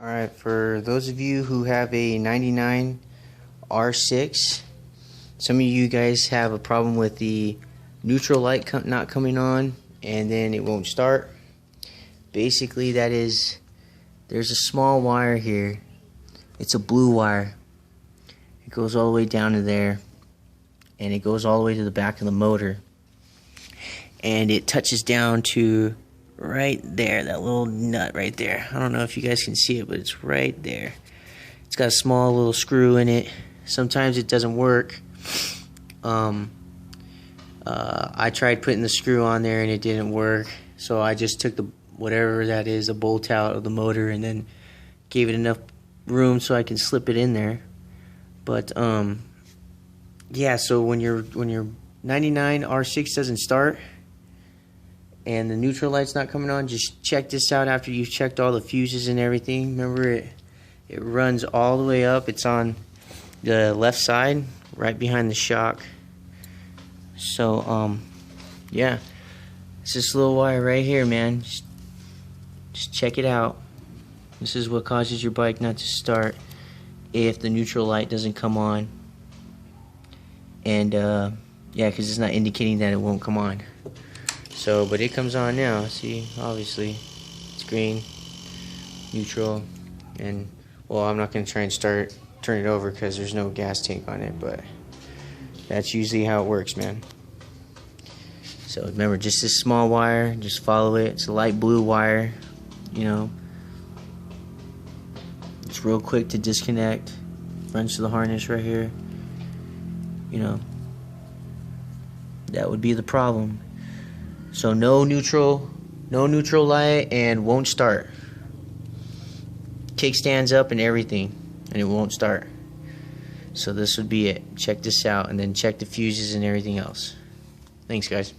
Alright, for those of you who have a 99 R6, some of you guys have a problem with the neutral light not coming on and then it won't start. Basically that is, there's a small wire here. It's a blue wire. It goes all the way down to there and it goes all the way to the back of the motor. And it touches down to right there, that little nut right there. I don't know if you guys can see it, but it's right there. It's got a small little screw in it. Sometimes it doesn't work. I tried putting the screw on there and it didn't work, so I just took the whatever that is, a bolt out of the motor, and then gave it enough room so I can slip it in there. But yeah, so when your 99 R6 doesn't start and the neutral light's not coming on, just check this out after you've checked all the fuses and everything. Remember, it runs all the way up. It's on the left side, right behind the shock. So yeah, it's this little wire right here, man. Just check it out. This is what causes your bike not to start if the neutral light doesn't come on. And yeah, because it's not indicating that it won't come on. So, but it comes on now. See, obviously, it's green, neutral, and well, I'm not gonna try and turn it over because there's no gas tank on it, but that's usually how it works, man. So remember, just this small wire, just follow it. It's a light blue wire, you know. It's real quick to disconnect. Runs to the harness right here. You know, that would be the problem. So no neutral light and won't start. Kickstands up and everything, and it won't start. So this would be it. Check this out and then check the fuses and everything else. Thanks, guys.